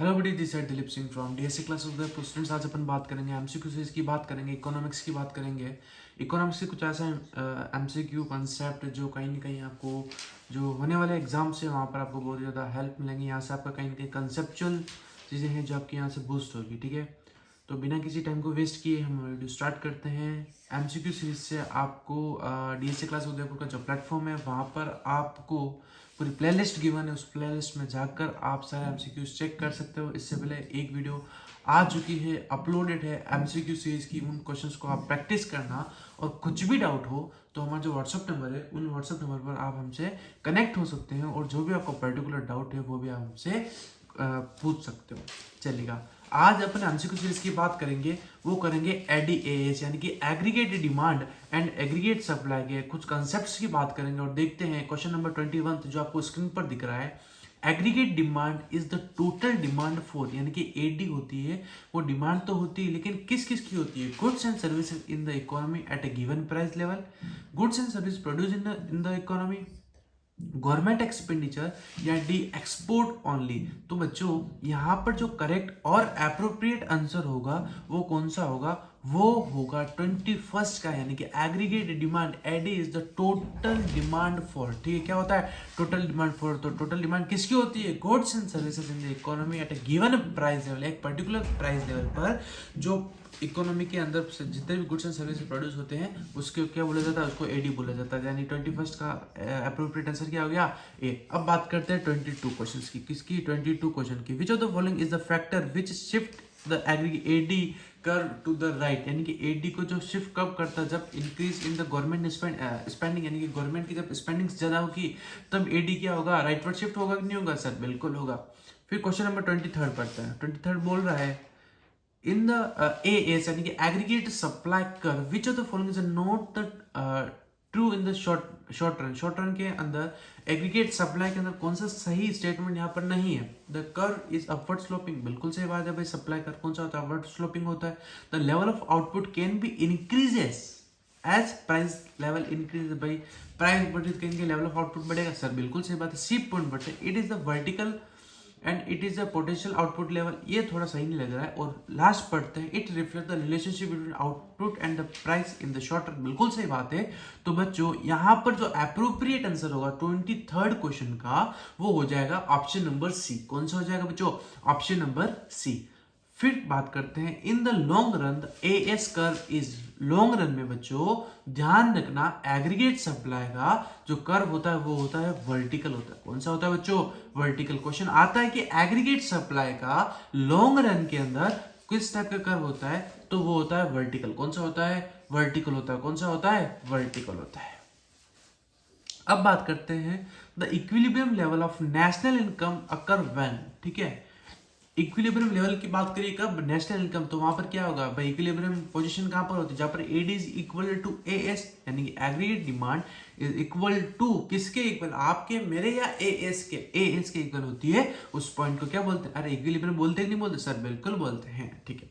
Hello buddy, this side Dilip Singh from DSC class of the students. आज अपन बात करेंगे एमसीक्यू सीरीज की बात करेंगे, इकोनॉमिक्स की बात करेंगे। इकोनॉमिक्स के कुछ ऐसा एमसीक्यू कंसेप्ट जो कहीं ना कहीं आपको जो होने वाले एग्जाम से वहाँ पर आपको बहुत ज़्यादा हेल्प मिलेंगी। यहाँ से आपका कहीं ना कहीं कंसेप्चुअल चीज़ें हैं जो आपकी यहाँ से बूस्ट होगी। ठीक है, तो बिना किसी टाइम को वेस्ट किए हम वीडियो स्टार्ट करते हैं। एमसीक्यू सीरीज से आपको डीएससी क्लास उदयपुर का जो प्लेटफॉर्म है वहाँ पर आपको पूरी प्लेलिस्ट गिवन है। उस प्लेलिस्ट में जाकर आप सारे एमसीक्यूज चेक कर सकते हो। इससे पहले एक वीडियो आ चुकी है, अपलोडेड है एमसीक्यू सीरीज की। उन क्वेश्चंस को आप प्रैक्टिस करना, और कुछ भी डाउट हो तो हमारा जो व्हाट्सअप नंबर है उन व्हाट्सअप नंबर पर आप हमसे कनेक्ट हो सकते हैं, और जो भी आपको पर्टिकुलर डाउट है वो भी आप हमसे पूछ सकते हो। चलिएगा, आज अपन एमसीक्यू सीरीज की बात करेंगे, वो करेंगे एडीएएस यानी कि aggregate demand and aggregate supply के कुछ कंसेप्ट्स की बात करेंगे। और देखते हैं क्वेश्चन नंबर 21 जो आपको स्क्रीन पर दिख रहा है। Aggregate demand is the total demand for, यानी कि एडी होती है, वो डिमांड तो होती है लेकिन किस किस की होती है? Goods and services in the economy at a given price level, goods and service produce in the economy, government expenditure या डी एक्सपोर्ट ओनली। तो बच्चों यहाँ पर जो करेक्ट और अप्रोप्रिएट आंसर होगा वो कौन सा होगा? वो होगा 21 का, यानी कि aggregate demand AD is the total demand for. ठीक है, क्या होता है टोटल डिमांड फॉर? तो टोटल डिमांड किसकी होती है? Goods and services in the economy at a given price level, एक पर्टिकुलर प्राइस लेवल पर जो इकोनॉमी के अंदर से जितने भी गुड्स एंड सर्विसेज प्रोड्यूस होते हैं उसके क्या बोला जाता है? उसको एडी बोला जाता है। यानी 21 का अप्रोप्रिएट आंसर क्या हो गया? ए। अब बात करते हैं 22 क्वेश्चंस की। किसकी? 22 क्वेश्चन की। Which of the following is the factor which shift the aggregate AD curve to the right, यानी कि एडी को जो शिफ्ट कब करता है? जब increase in the government spending, यानी कि गवर्नमेंट की जब स्पेंडिंग ज्यादा होगी तब एडी क्या होगा? राइटवर्ड शिफ्ट होगा कि नहीं होगा? सर बिल्कुल होगा। फिर क्वेश्चन नंबर 23 पढ़ते हैं। 23 बोल रहा है इन द एएस यानी कि aggregate supply curve which of the following is not the true in the short run. Short run के अंदर एग्रीगेट सप्लाई के अंदर कौन सा सही स्टेटमेंट यहाँ पर नहीं है? The curve is upward sloping, बिल्कुल सही बात है भाई। सप्लाई कर्व कौन सा होता है? अपवर्ड स्लोपिंग होता है। The level of output can be increases as price level increase, भाई प्राइस बढ़े कहेंगे लेवल ऑफ आउटपुट बढ़ेगा। सर बिल्कुल सही बात है, सी पॉइंट बढ़ते। It is the vertical and it is the potential output level, ये थोड़ा सही नहीं लग रहा है। और लास्ट पढ़ते हैं, it reflect the relationship between output and the price in the short run, बिल्कुल सही बात है। तो बच्चों यहाँ पर जो अप्रोप्रिएट आंसर होगा 23rd क्वेश्चन का वो हो जाएगा ऑप्शन नंबर सी। कौन सा हो जाएगा बच्चों? Option number C. फिर बात करते हैं in the long run the AS curve is, long run में बच्चों ध्यान रखना एग्रीगेट सप्लाई का जो कर्व होता है वो होता है वर्टिकल होता है। कौन सा होता है बच्चों? वर्टिकल। क्वेश्चन आता है कि एग्रीगेट सप्लाई का लॉन्ग रन के अंदर किस टाइप का कर्व होता है? तो वो होता है वर्टिकल। कौन सा होता है? वर्टिकल होता है। कौन सा होता है? वर्टिकल होता है। अब बात करते हैं the equilibrium level of national income occur when. ठीक है, इक्विलिब्रियम लेवल की बात करिए कब? National income. तो वहां पर क्या होगा भाई? इक्विलिब्रियम पोजीशन कहां पर होती है? जहां पर AD is equal to AS, यानी कि aggregate demand is equal to किसके इक्वल? आपके, मेरे या एएस के? एएस के इक्वल होती है। उस पॉइंट को क्या बोलते हैं? अरे इक्विलिब्रियम बोलते हैं कि नहीं बोलते? सर बिल्कुल बोलते हैं। ठीक है,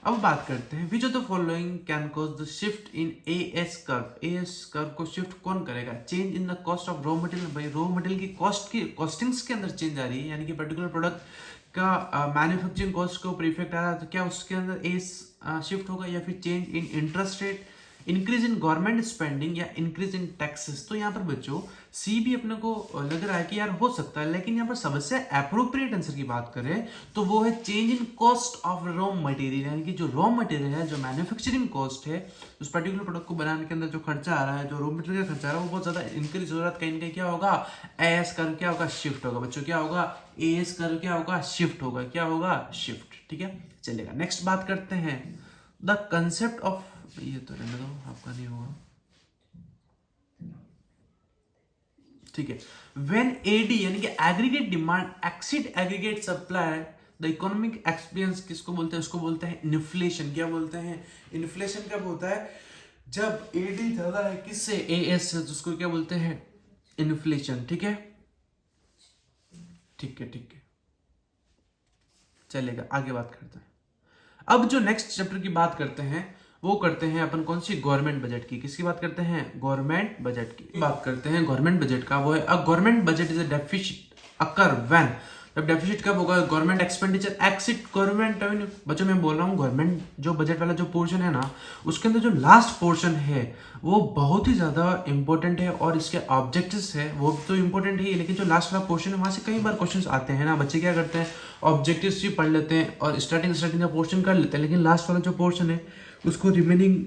अब बात करते हैं विच of the following can cause the shift in as curve. As curve को शिफ्ट कौन करेगा? Change in the cost of raw material. भाई रॉ मटेरियल की कॉस्ट की कॉस्टिंग्स के अंदर चेंज आ रही है, यानी कि पर्टिकुलर प्रोडक्ट का मैन्युफैक्चरिंग कॉस्ट को इफेक्ट आ रहा है, तो क्या उसके अंदर एस शिफ्ट होगा? या फिर change in interest rate, increase in government spending या इंक्रीज इन टैक्सेस। तो यहाँ पर बच्चों सी भी अपने को लग रहा है कि यार हो सकता है, लेकिन यहाँ पर सबसे अप्रोप्रिएट आंसर की बात करें तो वो है change in cost of raw material, यानी कि जो रॉ मटेरियल है, जो मैन्युफैक्चरिंग कॉस्ट है, उस पर्टिकुलर प्रोडक्ट को बनाने के अंदर जो खर्चा आ रहा है, जो रॉ मटेरियल का खर्चा आ रहा है वो बहुत ज्यादा इंक्रीज हो रहा है। कहीं ना कहीं क्या होगा? एएस कर्व क्या होगा? शिफ्ट होगा। बच्चों क्या होगा? एएस कर्व क्या होगा? शिफ्ट होगा। क्या होगा? शिफ्ट। ठीक है, चलेगा। नेक्स्ट बात करते हैं द कंसेप्ट ऑफ, ये तो रहने दो, आपका नहीं होगा। ठीक है, व्हेन एडी यानी कि aggregate demand exceed aggregate supply the economic experience किसको बोलते हैं? उसको बोलते हैं इन्फ्लेशन। क्या बोलते हैं? इन्फ्लेशन कब होता है? जब एडी ज्यादा है किससे? एएस से, तो उसको क्या बोलते हैं? इन्फ्लेशन। ठीक है, ठीक है, ठीक है, चलेगा। आगे बात करते हैं। अब जो नेक्स्ट चैप्टर की बात करते हैं वो करते हैं अपन कौन सी? गवर्नमेंट बजट की। किसकी बात करते हैं? गवर्नमेंट बजट की बात करते हैं। गवर्नमेंट बजट का वो है a government budget is a deficit occur when जब डेफिसिट कब होगा, government expenditure exit government revenue. बच्चों मैं बोल रहा हूँ गवर्नमेंट जो बजट वाला जो पोर्शन है ना, उसके अंदर जो लास्ट पोर्शन है वो बहुत ही ज़्यादा इंपॉर्टेंट है, और इसके ऑब्जेक्टिव्स है वो तो इंपॉर्टेंट ही है, लेकिन जो लास्ट वाला पोर्शन है वहाँ से कई बार क्वेश्चंस आते हैं ना। बच्चे क्या करते हैं, ऑब्जेक्टिव्स भी पढ़ लेते हैं और स्टार्टिंग का पोर्शन कर लेते हैं, लेकिन लास्ट वाला जो पोर्शन है उसको रिमेनिंग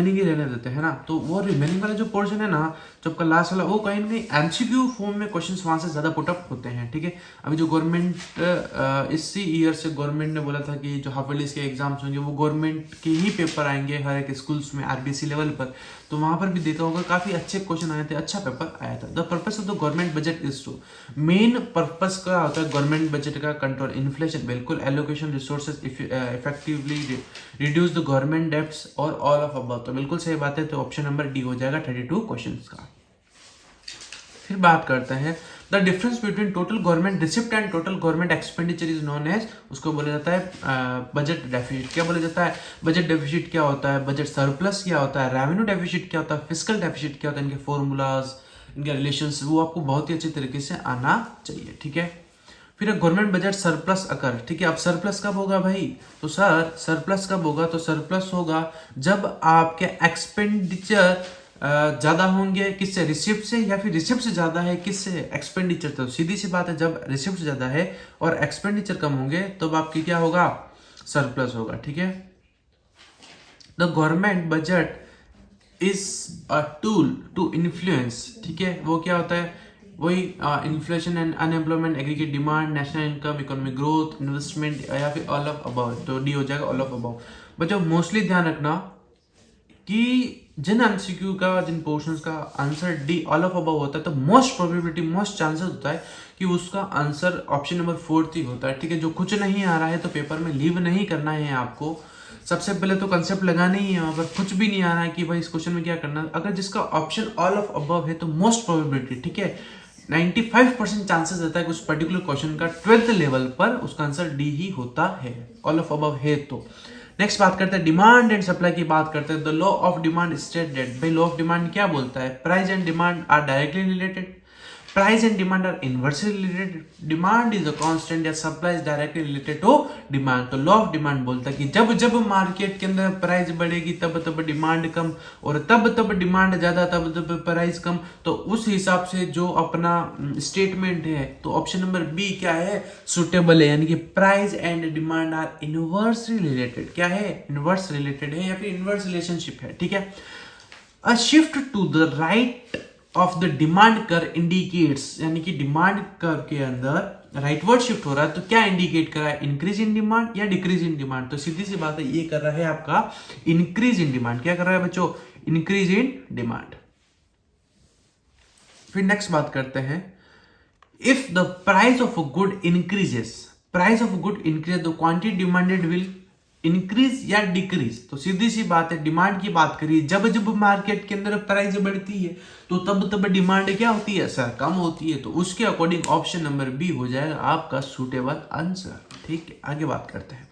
ही रहने देते हैं ना। तो वो रिमेनिंग वाला जो पोर्शन है ना, जो आपका लास्ट वाला, वो कहीं ना कहीं एमसीक्यू फॉर्म में क्वेश्चंस वहाँ से ज़्यादा पुटअप होते हैं, ठीक है। अभी जो गवर्नमेंट इसी ईयर से गवर्नमेंट ने बोला था कि जो हाफ ईयर्लीज के एग्जाम्स होंगे वो गवर्नमेंट के ही पेपर आएंगे हर एक स्कूल्स में आरबीसी लेवल पर। तो वहाँ पर भी देखा होगा काफ़ी अच्छे क्वेश्चन आए थे, अच्छा पेपर आया था। The purpose of the government budget is to, main purpose का होता है गवर्नमेंट बजट का कंट्रोल इन्फ्लेशन, बिल्कुल, allocation resources effectively, reduce the government debts और ऑल ऑफ अबव। तो बिल्कुल सही बात है, तो ऑप्शन नंबर डी हो जाएगा 32 क्वेश्चन का। फिर बात करते हैं the difference between total government receipt and total government expenditure is known as, उसको बोला जाता है बजट डेफिसिट। क्या बोला जाता है, बजट डेफिसिट क्या होता है, बजट सरप्लस क्या होता है, रेवेन्यू डेफिसिट क्या होता है, फिस्कल डेफिसिट क्या होता है, इनके फॉर्मूलाज, इनके रिलेशंस, वो आपको बहुत ही अच्छे तरीके से आना चाहिए, ठीक है। फिर गवर्नमेंट बजट सरप्लस अकर, ठीक है। अब सरप्लस कब होगा भाई, तो सर सरप्लस कब होगा, तो सरप्लस होगा जब आपके एक्सपेंडिचर ज्यादा होंगे, किससे, रिसिप्ट से, या फिर रिसिप्ट से ज्यादा है किससे, एक्सपेंडिचर। तो सीधी सी बात है, जब रिसिप्ट ज्यादा है और एक्सपेंडिचर कम होंगे तब तो आपकी क्या होगा, सरप्लस होगा, ठीक है। The government budget is a tool to influence, ठीक है। वो क्या होता है, वही inflation and unemployment, aggregate demand, national income, economic growth, investment, या फिर ऑल ऑफ अबव। तो डी हो जाएगा ऑल ऑफ अबव। बच्चों मोस्टली ध्यान रखना कि जिन एमसीक्यू का, जिन पोर्शंस का answer D all of above होता है, तो मोस्ट प्रोबेबिलिटी, मोस्ट चांसेस होता है कि उसका आंसर ऑप्शन नंबर 4 ही होता है, ठीक है। जो कुछ नहीं आ रहा है तो पेपर में लीव नहीं करना है आपको, सबसे पहले तो कंसेप्ट लगाना ही है। वहां पर कुछ भी नहीं आ रहा है कि भाई इस क्वेश्चन में क्या करना है, अगर जिसका ऑप्शन ऑल ऑफ अबव है तो मोस्ट प्रोबेबिलिटी, ठीक है, 95% चांसेस रहता है कि उस पर्टिकुलर क्वेश्चन का 12th लेवल पर उसका आंसर डी ही होता है, ऑल ऑफ अबव है तो। नेक्स्ट बात करते हैं डिमांड एंड सप्लाई की बात करते हैं। The law of demand state that, भाई लॉ ऑफ डिमांड क्या बोलता है, price and demand are directly related, price and demand are inversely related, demand is a constant या supply is directly related to demand. तो law of demand बोलता है कि जब जब मार्केट के अंदर प्राइस बढ़ेगी तब तब डिमांड कम, और तब तब डिमांड ज्यादा तब तब प्राइस कम। तो उस हिसाब से जो अपना स्टेटमेंट है, तो ऑप्शन नंबर बी क्या है, सुटेबल है, यानी कि price and demand are inversely related. क्या है, इनवर्स रिलेटेड है या फिर इनवर्स रिलेशनशिप है, ठीक है। A shift to the right of the demand curve indicates, यानी कि डिमांड कर्व के अंदर राइटवर्ड शिफ्ट हो रहा है तो क्या इंडिकेट कर रहा है, इंक्रीज इन डिमांड या डिक्रीज इन डिमांड। तो सीधी सी बात है, ये कर रहा है आपका इंक्रीज इन डिमांड। क्या कर रहा है बच्चों, इंक्रीज इन डिमांड। फिर नेक्स्ट बात करते हैं, if the price of a good increases, price of a good increase the quantity demanded will increase या डिक्रीज। तो सीधी सी बात है, डिमांड की बात करिए, जब जब मार्केट के अंदर प्राइस बढ़ती है तो तब तब डिमांड क्या होती है सर, कम होती है। तो उसके अकॉर्डिंग ऑप्शन नंबर बी हो जाएगा आपका सुटेबल आंसर, ठीक है। आगे बात करते हैं,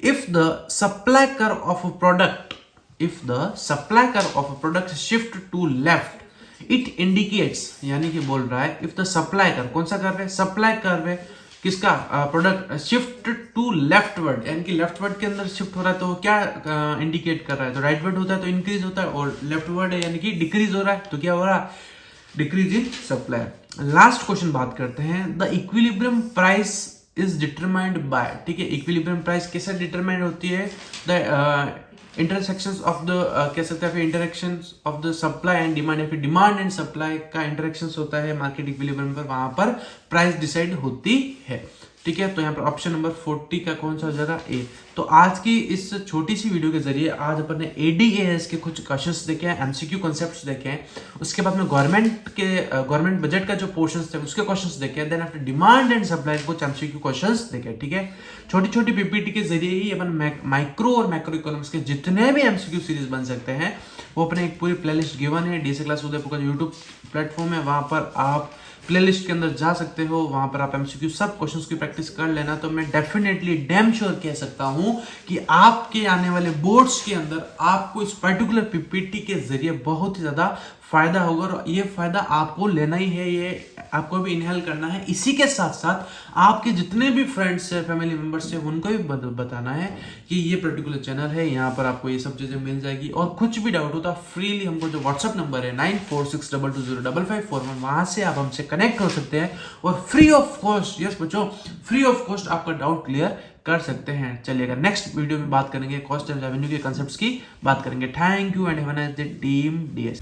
if the supply curve of a product, if the supply curve of a product shift to left it indicates, यानी कि बोल रहा है इफ द सप्लाई कर्व, कौन सा कर्व है, सप्लाई कर्व है किसका, प्रोडक्ट शिफ्ट टू लेफ्टवर्ड, यानी कि लेफ्टवर्ड के अंदर शिफ्ट हो रहा है तो क्या इंडिकेट कर रहा है, तो राइटवर्ड होता है तो इंक्रीज होता है, और लेफ्टवर्ड है यानी कि डिक्रीज हो रहा है तो क्या हो रहा है, decrease in supply. Last question बात करते हैं, the equilibrium price is determined by, ठीक है। इक्विलिब्रियम प्राइस कैसे डिटरमाइंड होती है, द इंटरसेक्शंस ऑफ द, कह सकते हैं interactions of the supply and demand, या फिर डिमांड एंड सप्लाई का इंटरेक्शंस होता है मार्केट इक्विलिब्रियम पर, वहां पर प्राइस डिसाइड होती है, ठीक है। तो यहाँ पर ऑप्शन नंबर 40 का कौन सा हो जाएगा, ए। तो आज की इस छोटी सी वीडियो के जरिए आज अपन ने एडीएएस के कुछ क्वेश्चंस देखे हैं, एमसीक्यू कॉन्सेप्ट्स देखे हैं, उसके बाद में गवर्नमेंट बजट का जो पोर्शंस थे उसके क्वेश्चंस देखे, then after demand and supply कुछ एमसीक्यू क्वेश्चंस देखे, ठीक है। छोटी छोटी पीपीटी के जरिए ही अपन माइक्रो और मैक्रो इकोनॉमिक्स के जितने भी एमसीक्यू सीरीज बन सकते हैं वो अपने एक पूरी प्लेलिस्ट गिवन है, डीएसए क्लास उदयपुर का यूट्यूब प्लेटफॉर्म है, वहां पर आप प्लेलिस्ट के अंदर जा सकते हो, वहां पर आप एमसीक्यू सब क्वेश्चंस की प्रैक्टिस कर लेना। तो मैं डेफिनेटली डैम श्योर कह सकता हूं कि आपके आने वाले बोर्ड्स के अंदर आपको इस पर्टिकुलर पीपीटी के जरिए बहुत ही ज्यादा फायदा होगा और ये फायदा आपको लेना ही है, ये आपको भी इनहेल करना है। इसी के साथ साथ आपके जितने भी फ्रेंड्स है, फैमिली मेंबर्स है, उनको भी बताना है कि ये पर्टिकुलर चैनल है, यहाँ पर आपको ये सब चीजें मिल जाएगी। और कुछ भी डाउट होता फ्रीली हमको जो व्हाट्सअप नंबर है 9462205541, वहां से आप हमसे कनेक्ट हो सकते हैं और फ्री ऑफ कॉस्ट, यस बच्चों, फ्री ऑफ कॉस्ट आपका डाउट क्लियर कर सकते हैं। चलिएगा नेक्स्ट वीडियो में बात करेंगे कॉस्ट एंड रेवेन्यू के कंसेप्ट्स की बात करेंगे। Thank you and have a nice day team DS.